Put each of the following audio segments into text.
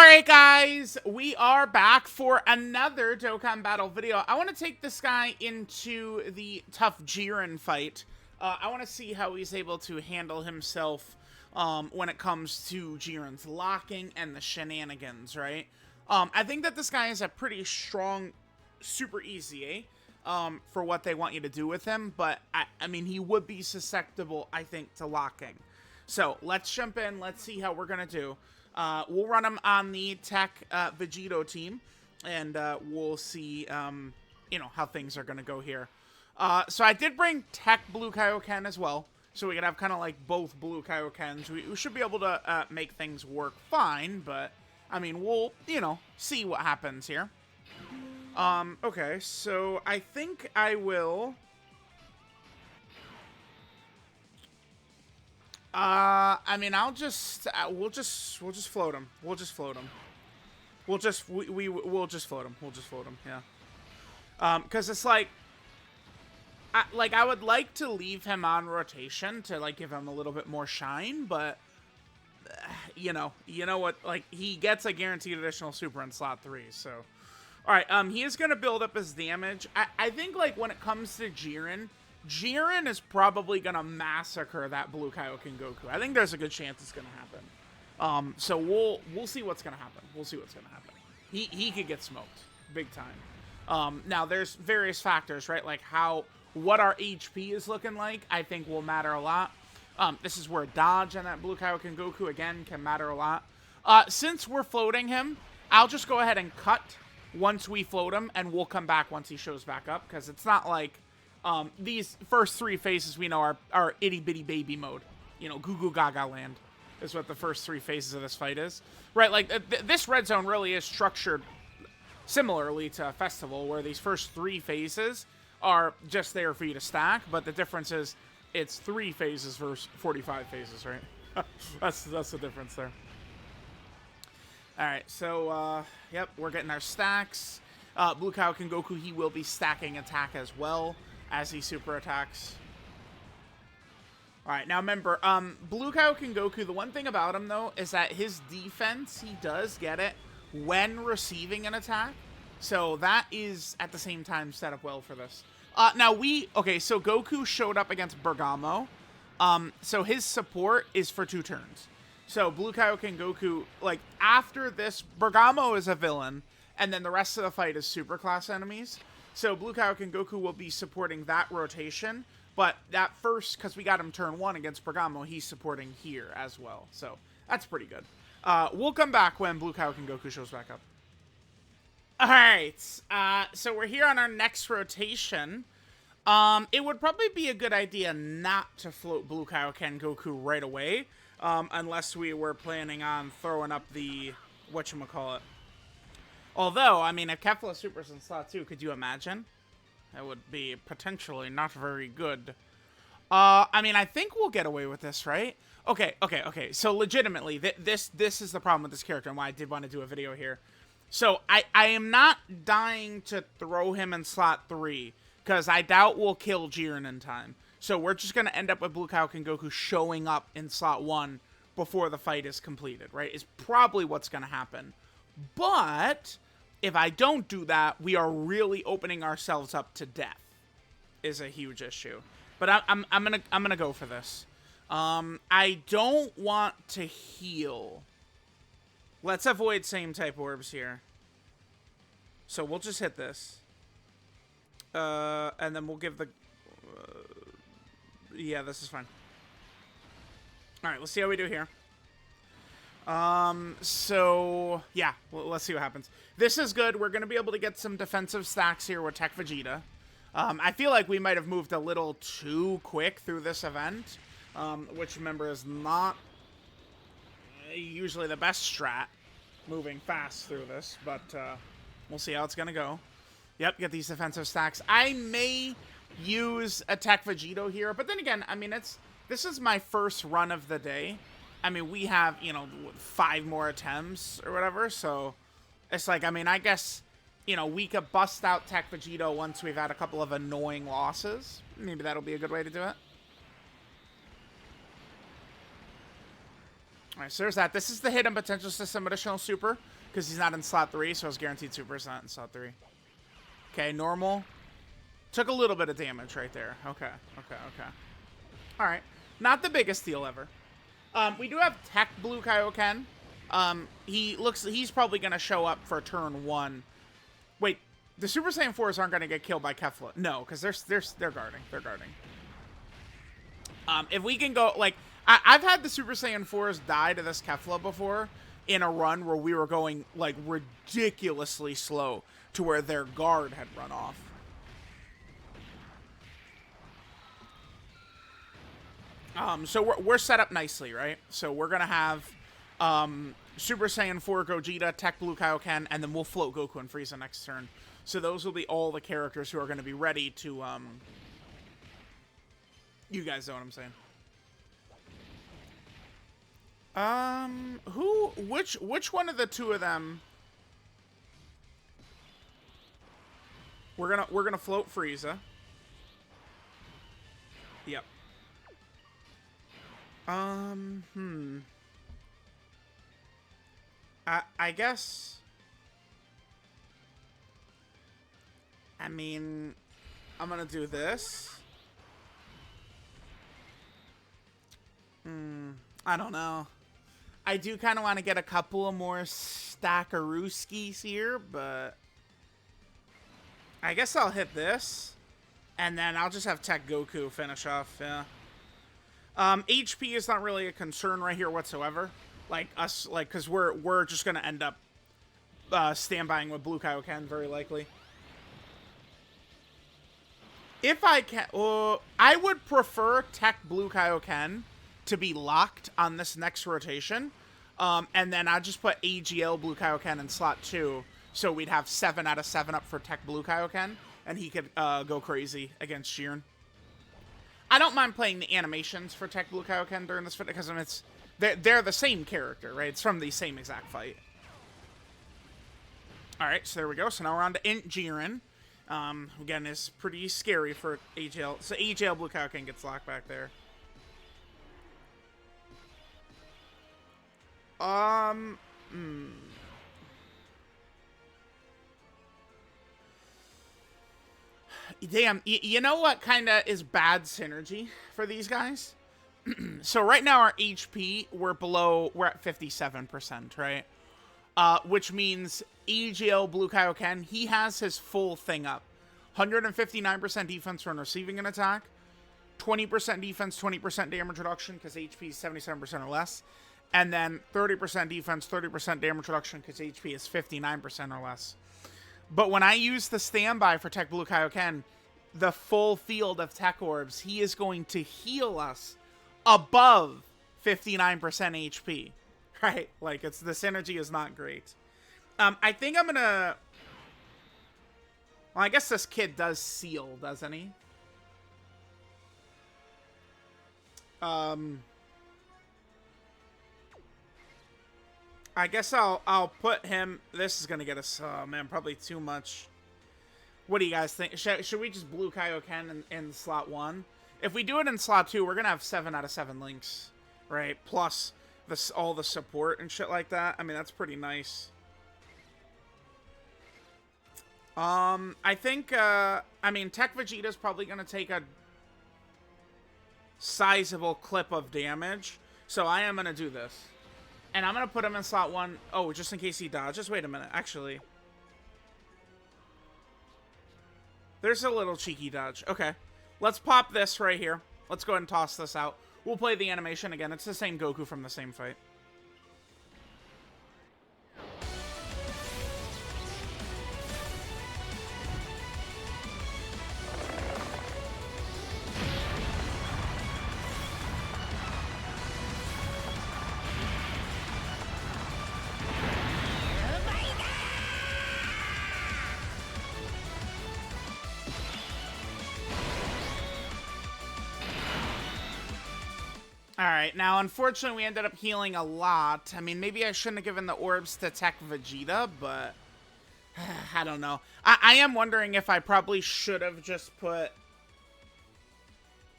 Alright guys, we are back for another Dokkan battle video. I want to take this guy into the tough Jiren fight. I want to see how he's able to handle himself when it comes to Jiren's locking and the shenanigans, right? I think that this guy is a pretty strong Super EZA for what they want you to do with him, but I mean, he would be susceptible, I think, to locking. So let's jump in, let's see how we're going to do. We'll run him on the Tech Vegito team, and we'll see, you know, how things are going to go here. So I did bring Tech Blue Kaioken as well, so we could have kind of like both Blue Kaiokens. We should be able to make things work fine, but, I mean, we'll, you know, see what happens here. Okay, so I think I will... I mean, I'll just, we'll just float him. We'll just float him. We'll just float him. We'll just float him, yeah. Cause it's like, I would like to leave him on rotation to, like, give him a little bit more shine, but, you know what, like, he gets a guaranteed additional super in slot 3, so. Alright, he is gonna build up his damage. I think, like, when it comes to Jiren is probably gonna massacre that Blue Kaioken Goku. I think there's a good chance it's gonna happen. So we'll see what's gonna happen. We'll see what's gonna happen. He could get smoked big time. Now there's various factors, right? Like what our HP is looking like, I think will matter a lot. This is where dodge and that Blue Kaioken Goku again can matter a lot. Since we're floating him, I'll just go ahead and cut once we float him, and we'll come back once he shows back up, because it's not like these first 3 phases we know are itty-bitty baby mode. You know, Goo Goo Gaga land is what the first 3 phases of this fight is. Right, like, this red zone really is structured similarly to a festival, where these first 3 phases are just there for you to stack, but the difference is it's 3 phases versus 45 phases, right? that's the difference there. Alright, so, yep, we're getting our stacks. Blue Kaioken Goku, he will be stacking attack as well as he super attacks. Alright, now remember, Blue Kaioken Goku, the one thing about him, though, is that his defense, he does get it when receiving an attack. So that is, at the same time, set up well for this. Now okay, so Goku showed up against Bergamo. So his support is for 2 turns. So Blue Kaioken Goku, like, after this, Bergamo is a villain, and then the rest of the fight is superclass enemies. So Blue Kaioken Goku will be supporting that rotation, but that first, because we got him turn 1 against Bergamo, he's supporting here as well. So that's pretty good. We'll come back when Blue Kaioken Goku shows back up. Alright, so we're here on our next rotation. It would probably be a good idea not to float Blue Kaioken Goku right away, unless we were planning on throwing up the, whatchamacallit. Although, I mean, if Kefla supers in slot 2, could you imagine? That would be potentially not very good. I mean, I think we'll get away with this, right? Okay. So, legitimately, this is the problem with this character and why I did want to do a video here. So, I am not dying to throw him in slot 3, because I doubt we'll kill Jiren in time. So, we're just going to end up with Blue Kaioken Goku showing up in slot 1 before the fight is completed, right? Is probably what's going to happen. But if I don't do that, we are really opening ourselves up to death. Is a huge issue. But I'm gonna go for this. I don't want to heal. Let's avoid same type orbs here. So we'll just hit this. And then we'll give the yeah, this is fine. Alright, let's see how we do here. So, yeah, well, let's see what happens. This is good. We're going to be able to get some defensive stacks here with Tech Vegeta. I feel like we might have moved a little too quick through this event, which, remember, is not usually the best strat, moving fast through this, but we'll see how it's going to go. Yep, get these defensive stacks. I may use a Tech Vegito here, but then again, I mean, this is my first run of the day. I mean, we have, you know, 5 more attempts or whatever, so it's like, I mean, I guess, you know, we could bust out Tech Vegito once we've had a couple of annoying losses. Maybe that'll be a good way to do it. Alright, so there's that. This is the hidden potential system additional super, because he's not in slot 3, so his guaranteed super is not in slot 3. Okay, normal. Took a little bit of damage right there. Okay. Alright. Not the biggest deal ever. We do have Tech Blue Kaioken. He's probably going to show up for turn 1. Wait, the Super Saiyan 4s aren't going to get killed by Kefla. No, because they're guarding. They're guarding. If we can go, like, I've had the Super Saiyan 4s die to this Kefla before in a run where we were going, like, ridiculously slow to where their guard had run off. So we're set up nicely, right? So we're going to have Super Saiyan 4 Gogeta, Tech Blue Kaioken, and then we'll float Goku and Frieza next turn. So those will be all the characters who are going to be ready to, you guys know what I'm saying. Which one of the two of them? We're gonna float Frieza. Yep. I guess. I mean, I'm gonna do this. I don't know. I do kind of want to get a couple of more Stackarooskies here, but I guess I'll hit this, and then I'll just have Tech Goku finish off, yeah. HP is not really a concern right here whatsoever. Like, us, like, because we're just going to end up standbying with Blue Kaioken, very likely. If I can, I would prefer Tech Blue Kaioken to be locked on this next rotation. And then I'll just put AGL Blue Kaioken in slot 2. So we'd have 7 out of 7 up for Tech Blue Kaioken. And he could go crazy against Jiren. I don't mind playing the animations for Tech Blue Kaioken during this fight, because they're the same character, right? It's from the same exact fight. Alright, so there we go. So now we're on to Int Jiren. Again, is pretty scary for AGL. So AGL Blue Kaioken gets locked back there. Damn, you know what kind of is bad synergy for these guys? So right now our HP, we're at 57%, right? Which means EGL Blue Kaioken, he has his full thing up. 159% defense when receiving an attack, 20% defense, 20% damage reduction, because HP is 77% or less, and then 30% defense, 30% damage reduction, because HP is 59% or less. But when I use the standby for Tech Blue Kaioken, the full field of Tech Orbs, he is going to heal us above 59% HP. Right? Like, the synergy is not great. I think I'm gonna... Well, I guess this kid does seal, doesn't he? I guess I'll put him... This is gonna get us... Oh, man, probably too much. What do you guys think? Should we just Blue Kaioken in slot 1? If we do it in slot 2, we're gonna have 7 out of 7 links. Right? Plus all the support and shit like that. I mean, that's pretty nice. I think, I mean, Tech Vegeta's probably gonna take a sizable clip of damage. So I am gonna do this. And I'm gonna put him in slot 1. Oh, just in case he dodges. Wait a minute, actually. There's a little cheeky dodge. Okay. Let's pop this right here. Let's go ahead and toss this out. We'll play the animation again. It's the same Goku from the same fight. Alright, now unfortunately we ended up healing a lot. I mean, maybe I shouldn't have given the orbs to Tech Vegeta, but I don't know. I am wondering if I probably should have just put...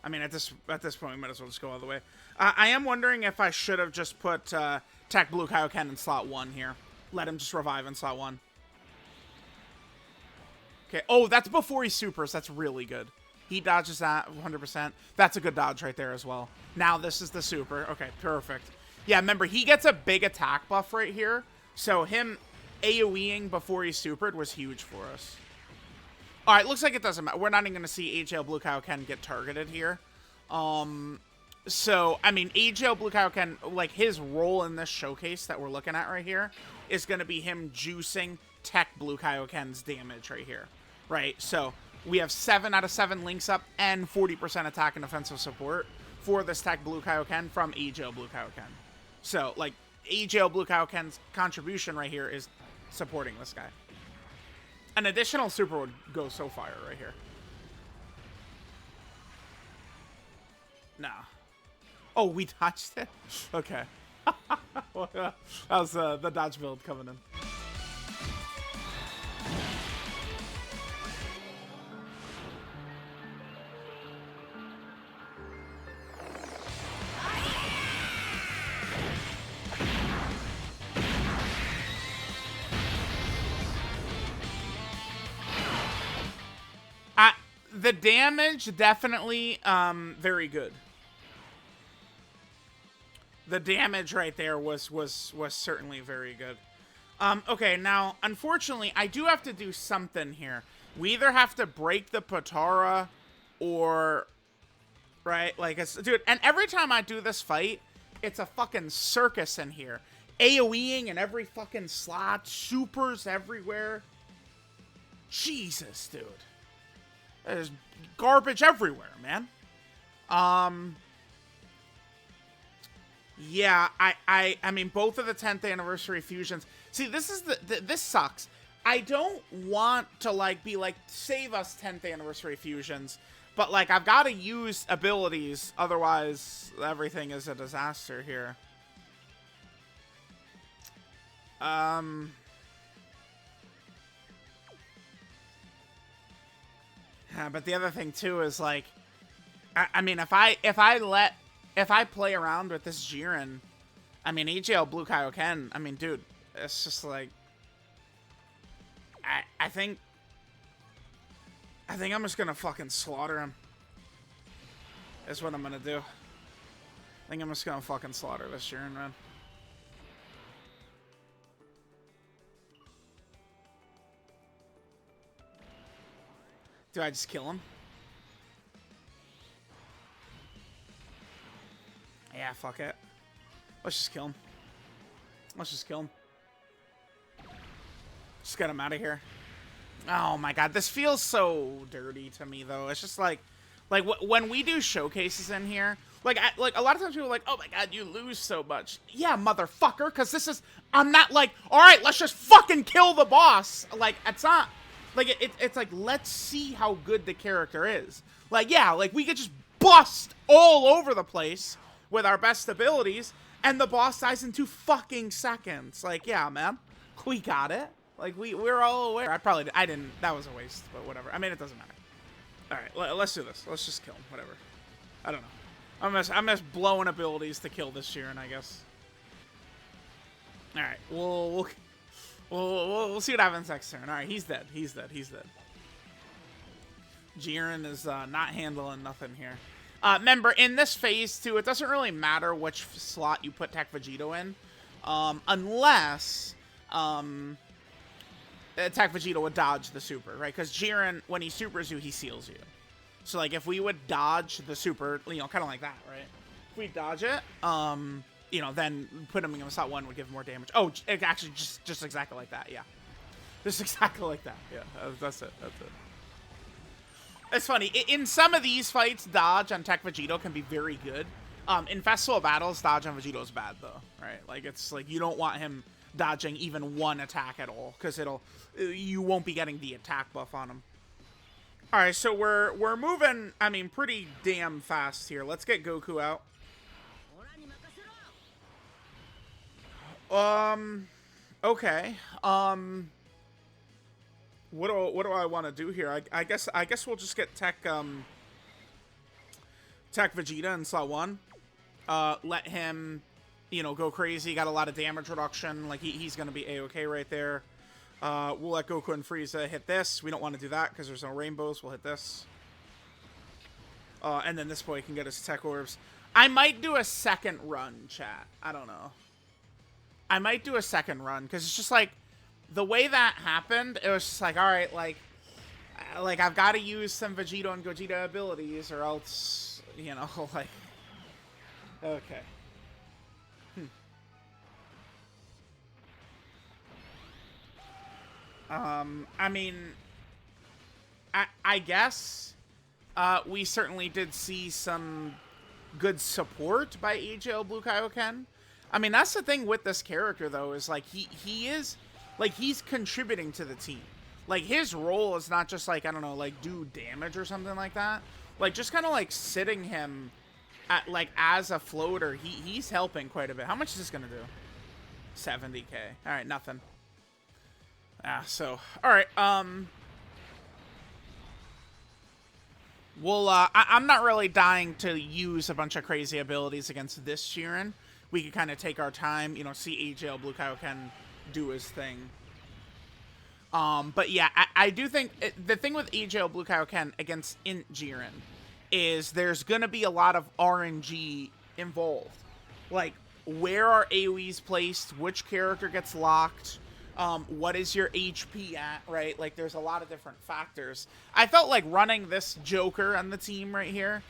I mean, at this point, we might as well just go all the way. I am wondering if I should have just put Tech Blue Kaioken in slot 1 here. Let him just revive in slot 1. Okay. Oh, that's before he supers. That's really good. He dodges that 100%. That's a good dodge right there as well. Now this is the super. Okay, perfect. Yeah, remember, he gets a big attack buff right here. So him AoEing before he supered was huge for us. All right, looks like it doesn't matter. We're not even going to see AGL Blue Kaioken get targeted here. So, I mean, AGL Blue Kaioken, like, his role in this showcase that we're looking at right here is going to be him juicing Tech Blue Kaioken's damage right here. Right? So, we have 7 out of 7 links up and 40% attack and defensive support for this Tech Blue Kaioken from AGL Blue Kaioken. So, like, AGL Blue Kaioken's contribution right here is supporting this guy. An additional super would go so fire right here. Nah. Oh, we dodged it? Okay. Well, that was the dodge build coming in. The damage, definitely very good. The damage right there was certainly very good. Okay, now, unfortunately, I do have to do something here. We either have to break the Potara or... Right? Like, it's... Dude, and every time I do this fight, it's a fucking circus in here. AoEing in every fucking slot. Supers everywhere. Jesus, dude. There's garbage everywhere, man. Yeah, I mean, both of the 10th anniversary fusions. See, this is this sucks. I don't want to, like, be like, save us 10th anniversary fusions, but, like, I've got to use abilities, otherwise everything is a disaster here. Yeah, but the other thing too is, like, I mean, if I play around with this Jiren, I mean, AGL Blue Kaioken, I mean, dude, it's just like, I think I'm just gonna fucking slaughter him. That's what I'm gonna do. I think I'm just gonna fucking slaughter this Jiren, man. Do I just kill him? Yeah, fuck it. Let's just kill him. Let's just kill him. Just get him out of here. Oh my god, this feels so dirty to me, though. It's just like when we do showcases in here, like a lot of times people are like, oh my god, you lose so much. Yeah, motherfucker, because this is, I'm not like, all right, let's just fucking kill the boss. Like, it's not, like, it's like, let's see how good the character is. Like, yeah, like, we could just bust all over the place with our best abilities, and the boss dies in 2 fucking seconds. Like, yeah, man, we got it. Like, we're all aware. I didn't, that was a waste, but whatever. I mean, it doesn't matter. Alright, let's do this. Let's just kill him, whatever. I don't know. I'm just blowing abilities to kill this Jiren, I guess. Alright, we'll see what happens next turn. Alright, he's dead. He's dead. He's dead. Jiren is not handling nothing here. Remember, in this phase, too, it doesn't really matter which slot you put Tech Vegito in. Unless... Attack Vegeta would dodge the super, right? Because Jiren, when he supers you, he seals you. So, like, if we would dodge the super, you know, kind of like that, right? If we dodge it, you know, then put him in slot 1 would give more damage. Oh, it actually just exactly like that, yeah. Just exactly like that, yeah. That's it, that's it. It's funny, in some of these fights, dodge on Tech Vegito can be very good. In Festival Battles, dodge on Vegito is bad, though, right? Like, it's like, you don't want him dodging even 1 attack at all, because you won't be getting the attack buff on him. All right, so we're moving, I mean, pretty damn fast here. Let's get Goku out. Okay. What do I want to do here? I guess we'll just get Tech Vegeta in slot 1. let him, you know, go crazy. Got a lot of damage reduction. Like, he's going to be A-okay right there. We'll let Goku and Frieza hit this. We don't want to do that because there's no rainbows. We'll hit this. And then this boy can get his tech orbs. I might do a second run, chat. I don't know. I might do a second run because it's just like the way that happened. It was just like, all right, like I've got to use some Vegeta and Gogeta abilities or else, you know, like, okay. I mean, I guess we certainly did see some good support by AGL Blue Kaioken. I mean, that's the thing with this character, though, is, like, he is, like, he's contributing to the team. Like, his role is not just, like, I don't know, like, do damage or something like that. Like, just kind of, like, sitting him at, like, as a floater, he's helping quite a bit. How much is this going to do? 70k. All right, nothing. So, all right, we'll, I'm not really dying to use a bunch of crazy abilities against this Jiren. We could kind of take our time, you know, see AGL Blue Kaioken do his thing. But yeah, I do think the thing with AGL Blue Kaioken against Int Jiren is there's going to be a lot of RNG involved. Like, where are AoEs placed? Which character gets locked? What is your HP at, right? Like, there's a lot of different factors. I felt like running this Joker on the team right here,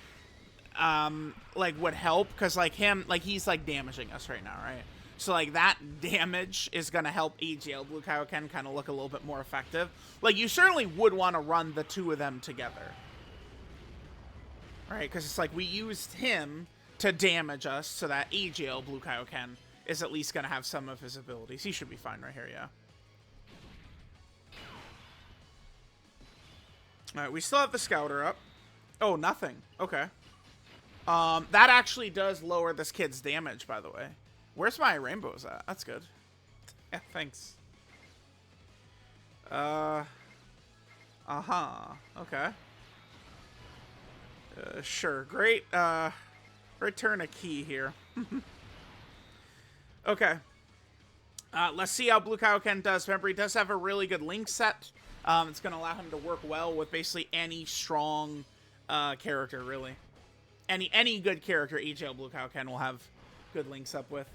like, would help, because, like, he's, like, damaging us right now, right? So, like, that damage is going to help AGL Blue Kaioken kind of look a little bit more effective. Like, you certainly would want to run the two of them together, right? Because it's like we used him to damage us so that AGL Blue Kaioken is at least going to have some of his abilities. He should be fine right here, yeah. Alright, we still have the Scouter up. Oh, nothing. Okay. That actually does lower this kid's damage, by the way. Where's my rainbows at? That's good. Yeah, thanks. Uh-huh. Okay. Sure. Great, return a key here. Okay. Let's see how Blue Kaioken does. Remember, he does have a really good link set. It's going to allow him to work well with basically any strong character, really. Any good character AGL Blue Kaioken will have good links up with.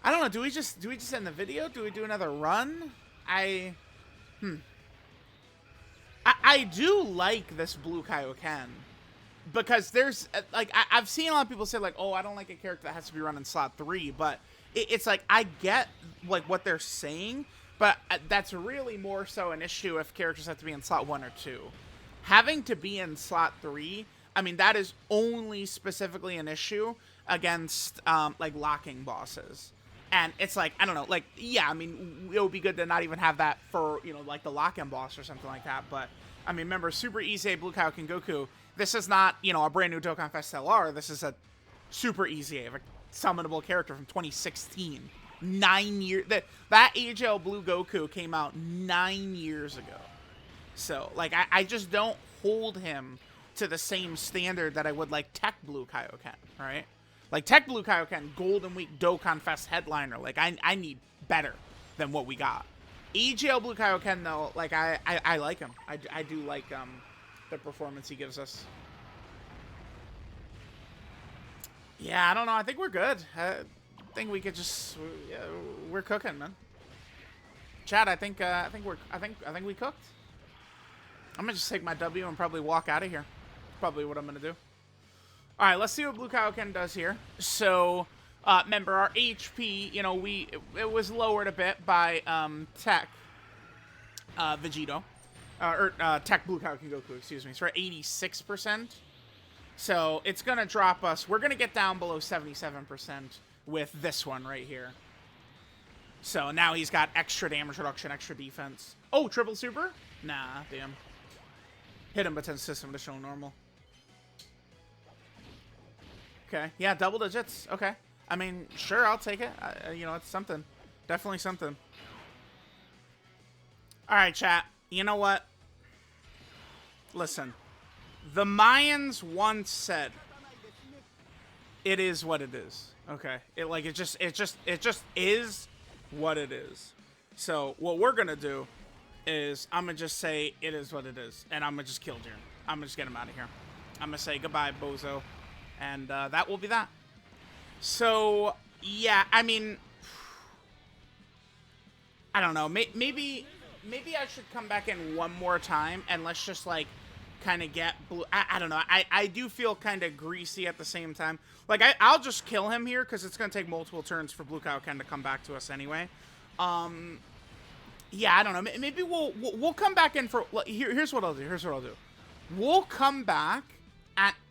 I don't know. Do we just end the video? Do we do another run? I do like this Blue Kaioken. Because there's, like, I've seen a lot of people say, like, oh, I don't like a character that has to be run in slot 3, but it's like, I get, like, what they're saying, but that's really more so an issue if characters have to be in slot 1 or 2. Having to be in slot 3, I mean, that is only specifically an issue against, like, locking bosses. And it's like, I don't know, like, yeah, I mean, it would be good to not even have that for, you know, like, the lock-in boss or something like that, but, I mean, remember, Super EZA Blue KAIOKEN GOKU, this is not, you know, a brand new Dokkan Fest LR. This is a Super EZA, a summonable character from 2016. 9 years. That AGL Blue Goku came out 9 years ago. So, like, I just don't hold him to the same standard that I would, like, Tech Blue Kaioken, right? Like, Tech Blue Kaioken, Golden Week Dokkan Fest headliner. Like, I need better than what we got. AGL Blue Kaioken, though, like, I like him. I do like, the performance he gives us. Yeah, I don't know. I think we're good. I think we could just, yeah, we're cooking, man. Chad, I think we cooked. I'm gonna just take my W and probably walk out of here. Probably what I'm gonna do. All right, let's see what Blue Kaioken does here. So, remember our HP, you know, it was lowered a bit by Tech Vegito. Tech Blue Kaioken Goku, excuse me. So we're at 86%. So it's going to drop us. We're going to get down below 77% with this one right here. So now he's got extra damage reduction, extra defense. Oh, triple super? Nah, damn. Hit him, but 10 system, additional normal. Okay, yeah, double digits. Okay. I mean, sure, I'll take it. You know, it's something. Definitely something. All right, chat. You know what? Listen. The Mayans once said, It is what it is. Okay. It just is what it is. So what we're gonna do is I'm gonna just say it is what it is, and I'm gonna just kill Jiren. I'm gonna just get him out of here. I'm gonna say goodbye, bozo, and that will be that. So yeah, I mean, I don't know. Maybe I should come back in one more time and let's just like kind of get blue. I don't know. I do feel kind of greasy at the same time. Like I'll just kill him here because it's gonna take multiple turns for Blue Kaioken to come back to us anyway. Yeah, I don't know. Maybe we'll come back in for. Here's what I'll do. We'll come back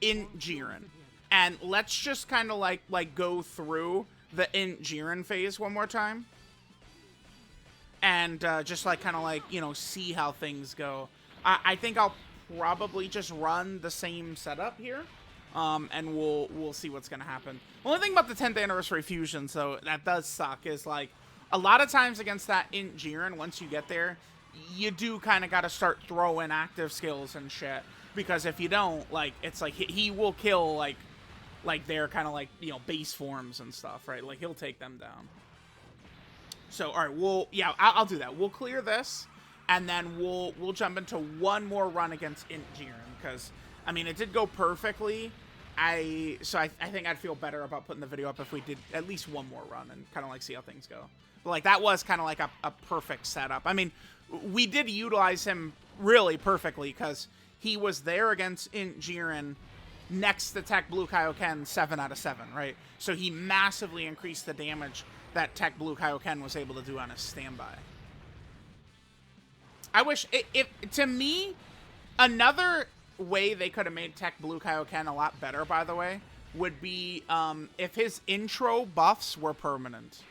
in Jiren, and let's just kind of like go through the in Jiren phase one more time, and just like kind of like, you know, see how things go. I think I'll probably just run the same setup here, and we'll see what's gonna happen. The only thing about the 10th anniversary fusion, so that does suck, is like a lot of times against that in Jiren, once you get there, you do kind of got to start throwing active skills and shit, because if you don't, like, it's like he will kill like their kind of like, you know, base forms and stuff, right? Like he'll take them down. So all right, I'll do that. We'll clear this, and then we'll jump into one more run against Int Jiren, because I mean it did go perfectly. I think I'd feel better about putting the video up if we did at least one more run and kind of like see how things go. But like that was kind of like a perfect setup. I mean, we did utilize him really perfectly because he was there against Int Jiren next to Tech Blue Kaioken 7 out of 7, right? So he massively increased the damage that Tech Blue Kaioken was able to do on his standby. I wish, to me, another way they could have made Tech Blue Kaioken a lot better, by the way, would be if his intro buffs were permanent.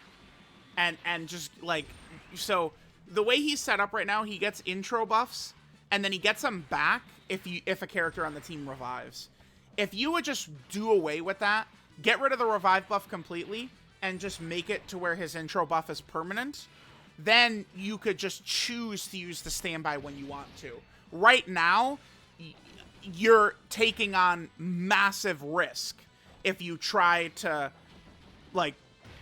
And just like, so the way he's set up right now, he gets intro buffs, and then he gets them back if a character on the team revives. If you would just do away with that, get rid of the revive buff completely, and just make it to where his intro buff is permanent, then you could just choose to use the standby when you want to. Right now, you're taking on massive risk if you try to, like,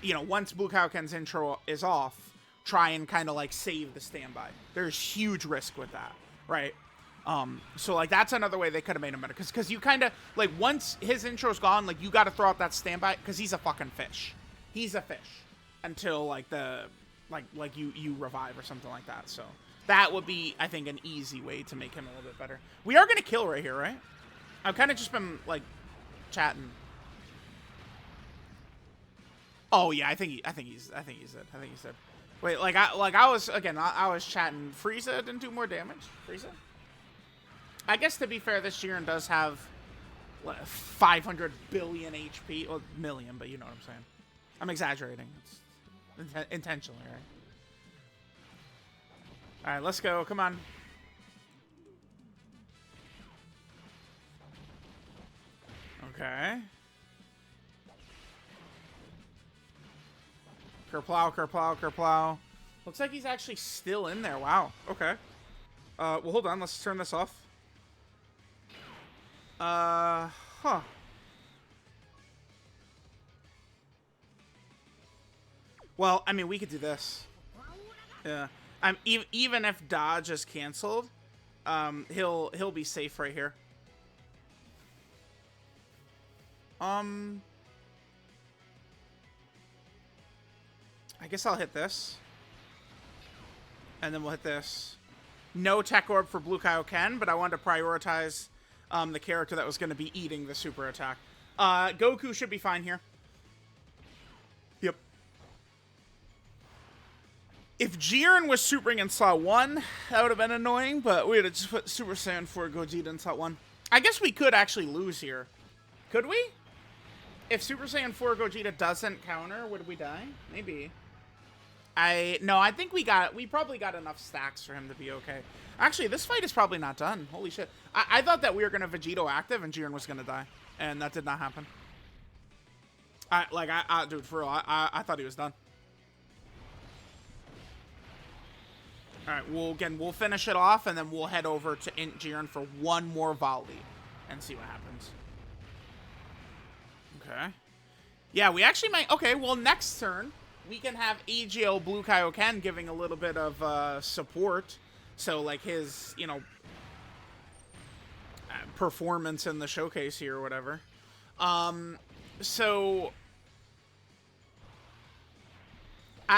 you know, once Blue Kaioken's intro is off, try and kind of like save the standby. There's huge risk with that, right? So like that's another way they could have made him better, because you kind of like, once his intro's gone, like you got to throw out that standby, because he's a fucking fish. He's a fish until like the like you revive or something like that. So that would be, I think, an easy way to make him a little bit better. We are gonna kill right here, right? I've kind of just been like chatting. Oh yeah, I think he's dead. Wait, I was chatting. Frieza didn't do more damage. Frieza. I guess to be fair, this Jiren does have what, 500 billion HP, well, million, but you know what I'm saying. I'm exaggerating. It's intentionally, right? All right, let's go. Come on. Okay. Kerplow, kerplow, kerplow. Looks like he's actually still in there. Wow. Okay. Well, hold on. Let's turn this off. Huh. Well, I mean, we could do this. Yeah. Even if dodge is canceled, he'll be safe right here. I guess I'll hit this. And then we'll hit this. No tech orb for Blue Kaioken, but I wanted to prioritize the character that was going to be eating the super attack. Goku should be fine here. Yep. If Jiren was supering in slot 1, that would have been annoying, but we would have just put Super Saiyan 4 Gogeta in slot 1. I guess we could actually lose here. Could we? If Super Saiyan 4 Gogeta doesn't counter, would we die? Maybe. No, I think we probably got enough stacks for him to be okay. Actually, this fight is probably not done. Holy shit. I thought that we were going to Vegito active and Jiren was going to die. And that did not happen. Dude, for real, I thought he was done. Alright, we'll finish it off, and then we'll head over to Int Jiren for one more volley and see what happens. Okay. Yeah, we actually might... Okay, well, next turn, we can have AGL Blue Kaioken giving a little bit of support. So, like, his, you know, performance in the showcase here or whatever. So...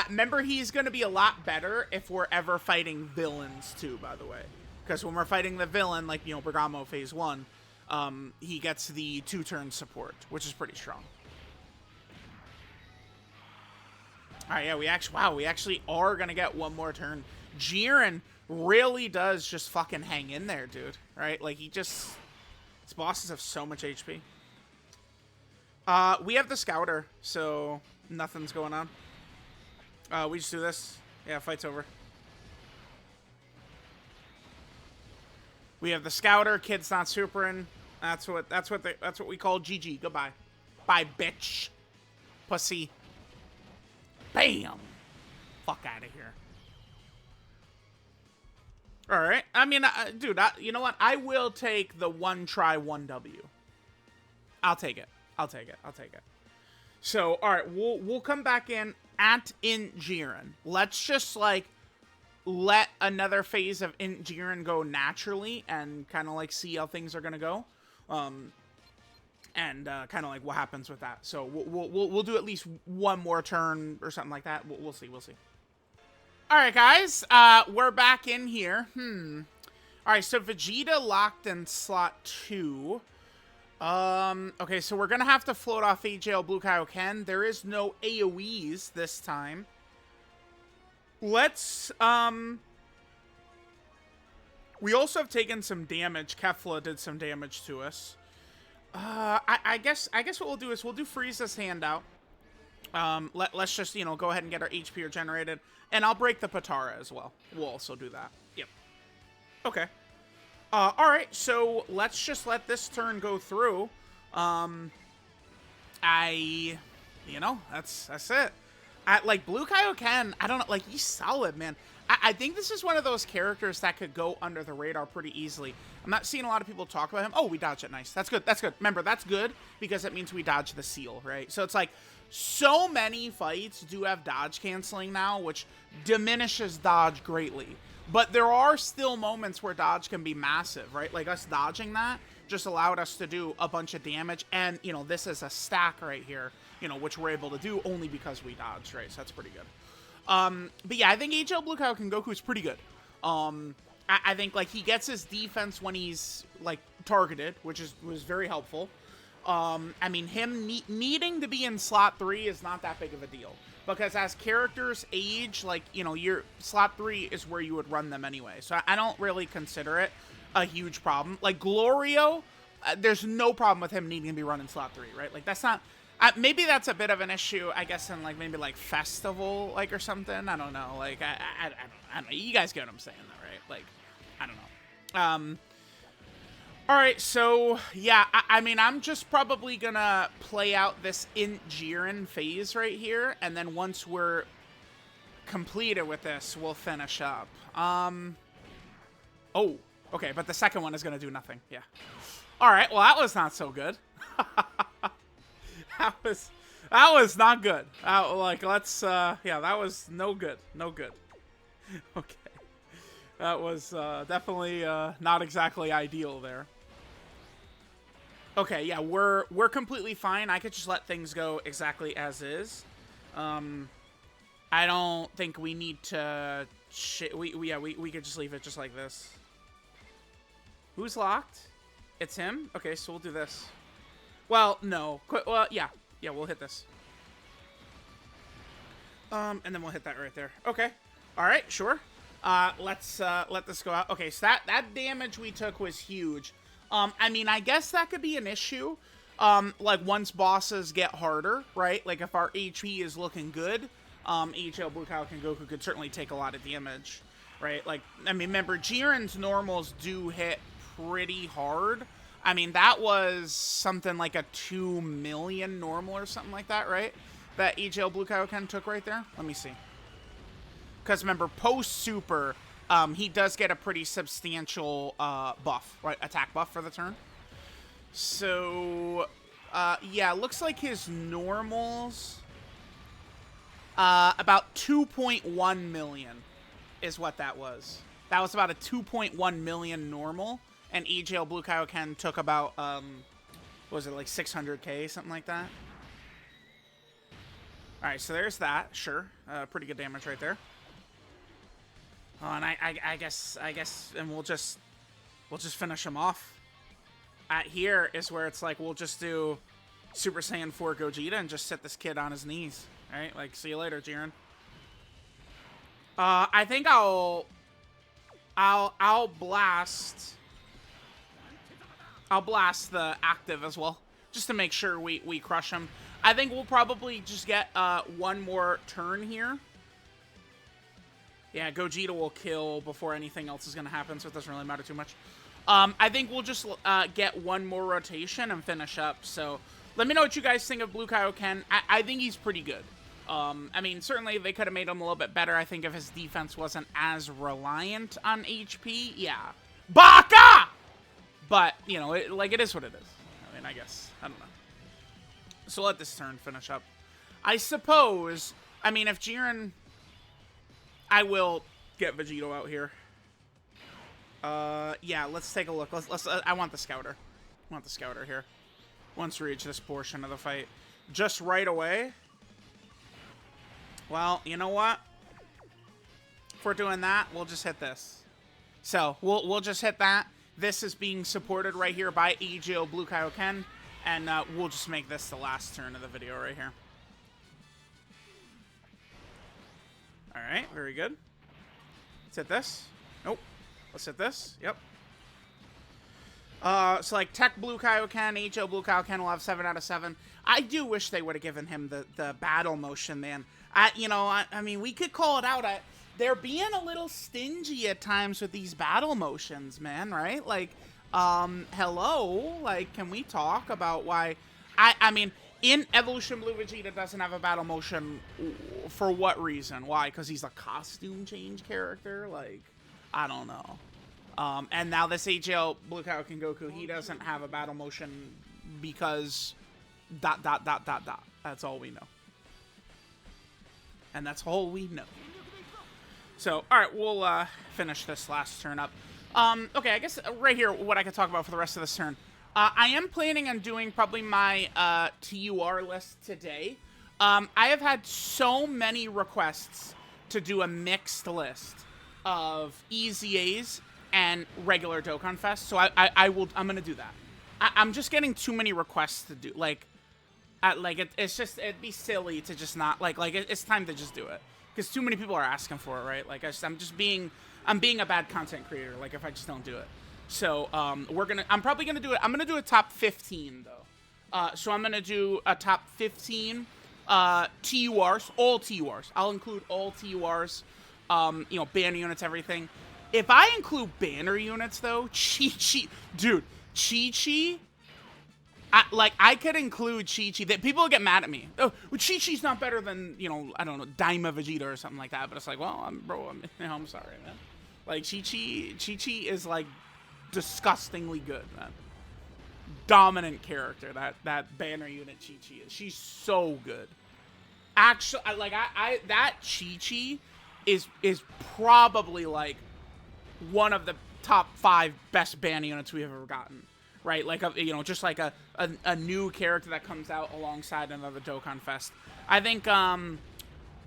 remember, he's going to be a lot better if we're ever fighting villains, too, by the way. Because when we're fighting the villain, like, you know, Bergamo Phase 1, he gets the 2-turn support, which is pretty strong. Alright, yeah, we actually are going to get one more turn. Jiren really does just fucking hang in there, dude. Right? Like, he just... His bosses have so much HP. We have the Scouter, so nothing's going on. We just do this. Yeah, fight's over. We have the Scouter. Kid's not supering. That's what we call GG. Goodbye. Bye, bitch. Pussy. Bam. Fuck out of here. All right. I mean, dude. You know what? I will take the 1 try 1 W. I'll take it. I'll take it. I'll take it. So, all right. We'll come back in Jiren. Let's just like let another phase of Jiren go naturally and kind of like see how things are gonna go, and kind of like what happens with that. So we'll do at least one more turn or something like that. We'll see. We'll see. All right, guys. We're back in here. All right. So Vegeta locked in slot 2. Okay, so we're gonna have to float off AGL Blue Kaioken. There is no AoEs this time. Let's, we also have taken some damage. Kefla did some damage to us. I guess what we'll do is we'll do Frieza's handout. Let's just, you know, go ahead and get our HP regenerated. And I'll break the Patara as well. We'll also do that. Yep. Okay. Alright, so let's just let this turn go through. You know, that's it. Like, Blue Kaioken, I don't know, like, he's solid, man. I think this is one of those characters that could go under the radar pretty easily. I'm not seeing a lot of people talk about him. Oh, we dodged it, nice. That's good, that's good. Remember, that's good because it means we dodge the seal, right? So it's like, so many fights do have dodge canceling now, which diminishes dodge greatly. But there are still moments where dodge can be massive, right? Like, us dodging that just allowed us to do a bunch of damage. And, you know, this is a stack right here, you know, which we're able to do only because we dodged, right? So that's pretty good. But yeah, I think HL Blue KAIOKEN GOKU is pretty good. I think, like, he gets his defense when he's, like, targeted, which was very helpful. I mean, him needing to be in slot 3 is not that big of a deal. Because as characters age, like, you know, your slot 3 is where you would run them anyway. So I don't really consider it a huge problem. Like, Glorio, there's no problem with him needing to be run in slot 3, right? Like, that's not... maybe that's a bit of an issue, I guess, in, like, maybe, like, Festival, like, or something. I don't know. Like, I don't know. You guys get what I'm saying, though, right? Like, I don't know. Alright, so, yeah, I mean, I'm just probably gonna play out this Jiren phase right here, and then once we're completed with this, we'll finish up. Oh, okay, but the second one is gonna do nothing, yeah. Alright, well, that was not so good. that was not good. Like, let's, yeah, that was no good, no good. Okay. That was definitely not exactly ideal there. Okay, yeah, we're completely fine. I could just let things go exactly as is. I don't think we need to... we could just leave it just like this. Who's locked? It's him? Okay, so we'll do this. Well, no. Well, yeah. Yeah, we'll hit this. And then we'll hit that right there. Okay. Alright, sure. Let's let this go out. Okay, so that damage we took was huge. I mean, I guess that could be an issue. Like, once bosses get harder, right? Like, if our HP is looking good, HL Blue KAIOKEN GOKU could certainly take a lot of damage, right? Like, I mean, remember, Jiren's normals do hit pretty hard. I mean, that was something like a 2 million normal or something like that, right? That HL Blue KAIOKEN took right there. Let me see. Because remember, post-super, he does get a pretty substantial buff, right? Attack buff for the turn. So, Yeah, looks like his normals, about 2.1 million is what that was. That was about a 2.1 million normal, and AGL Blue Kaioken took about, what was it, like 600k, something like that? Alright, so there's that, sure. Pretty good damage right there. Oh, and I guess, and we'll just finish him off. At here is where it's like, we'll just do Super Saiyan 4 Gogeta and just set this kid on his knees. Alright, like, see you later, Jiren. I think I'll blast the active as well, just to make sure we crush him. I think we'll probably just get one more turn here. Yeah, Gogeta will kill before anything else is going to happen, so it doesn't really matter too much. I think we'll just get one more rotation and finish up. So let me know what you guys think of Blue Kaioken. I think he's pretty good. I mean, certainly they could have made him a little bit better, I think, if his defense wasn't as reliant on HP. Yeah. Baka! But, you know, it is what it is. I mean, I guess. I don't know. So let this turn finish up. I suppose, I mean, if Jiren... I will get Vegito out here. Yeah, let's take a look. I want the scouter. I want the scouter here. Once we reach this portion of the fight. Just right away. Well, you know what? If we're doing that, we'll just hit this. So, we'll just hit that. This is being supported right here by AGL Blue Kaioken. And we'll just make this the last turn of the video right here. Alright, very good. Let's hit this. Nope. Let's hit this. Yep. So like Tech Blue Kaioken, HO Blue Kaioken will have 7 out of 7. I do wish they would have given him the battle motion, man. I mean, we could call it out. They're being a little stingy at times with these battle motions, man, right? Like, hello? Like, can we talk about why... I mean, in Evolution Blue, Vegeta doesn't have a battle motion. For what reason? Why? Because he's a costume change character? Like, I don't know. And now this AGL Blue Kaioken Goku, he doesn't have a battle motion because... ... That's all we know. And that's all we know. So, alright, we'll finish this last turn up. Okay, I guess right here, what I can talk about for the rest of this turn. I am planning on doing probably my TUR list today. I have had so many requests to do a mixed list of EZAs and regular Dokkan Fest, so I'm gonna do that. I'm just getting too many requests to do. Like it'd be silly to just not it's time to just do it because too many people are asking for it, right? Like I'm being a bad content creator. Like if I just don't do it. So I'm probably gonna do it. I'm gonna do a top 15 though. So I'm gonna do a top 15 TURs, all TURs. I'll include all TURs. You know, banner units, everything. If I include banner units though, dude, Chi-Chi. I could include Chi-Chi. That people get mad at me. Oh, well, Chi-Chi's not better than, you know, I don't know, Daima Vegeta or something like that. But it's like, well, I'm sorry, man. Like Chi-Chi is like disgustingly good, man. Dominant character. That banner unit Chi-Chi is. She's so good. Actually, that Chi-Chi is probably like one of the top 5 best banner units we've ever gotten. Right, like you know, just like a new character that comes out alongside another Dokkan Fest. I think, damn,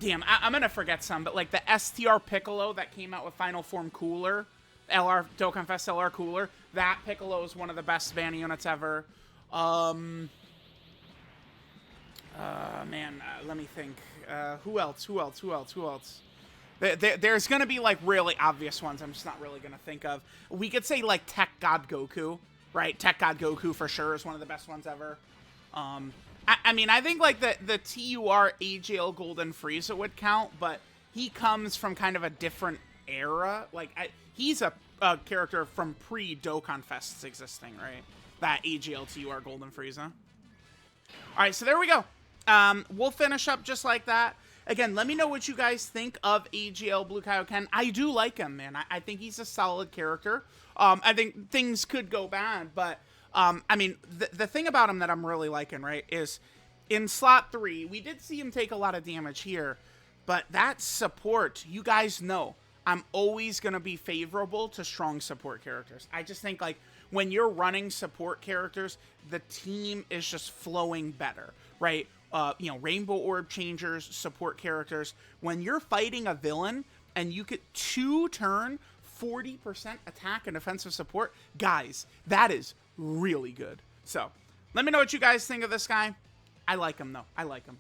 I'm gonna forget some, but like the STR Piccolo that came out with Final Form Cooler, LR Dokkan Fest LR Cooler, that Piccolo is one of the best banner units ever. Man, let me think. Who else? There's gonna be like really obvious ones. I'm just not really gonna think of. We could say like Tech God Goku. Right, Tech God Goku for sure is one of the best ones ever. I mean, I think like the TUR AGL Golden Frieza would count, but he comes from kind of a different era. Like, he's a character from pre-Dokkan Fests existing, right? That AGL TUR Golden Frieza. All right, so there we go. We'll finish up just like that. Again, let me know what you guys think of AGL Blue Kaioken. I do like him, man. I think he's a solid character. I think things could go bad, but I mean, the thing about him that I'm really liking, right, is in slot 3, we did see him take a lot of damage here, but that support, you guys know, I'm always going to be favorable to strong support characters. I just think, like, when you're running support characters, the team is just flowing better, right? You know, Rainbow Orb Changers, support characters. When you're fighting a villain and you get 2-turn 40% attack and defensive support, guys, that is really good. So, let me know what you guys think of this guy. I like him, though. I like him.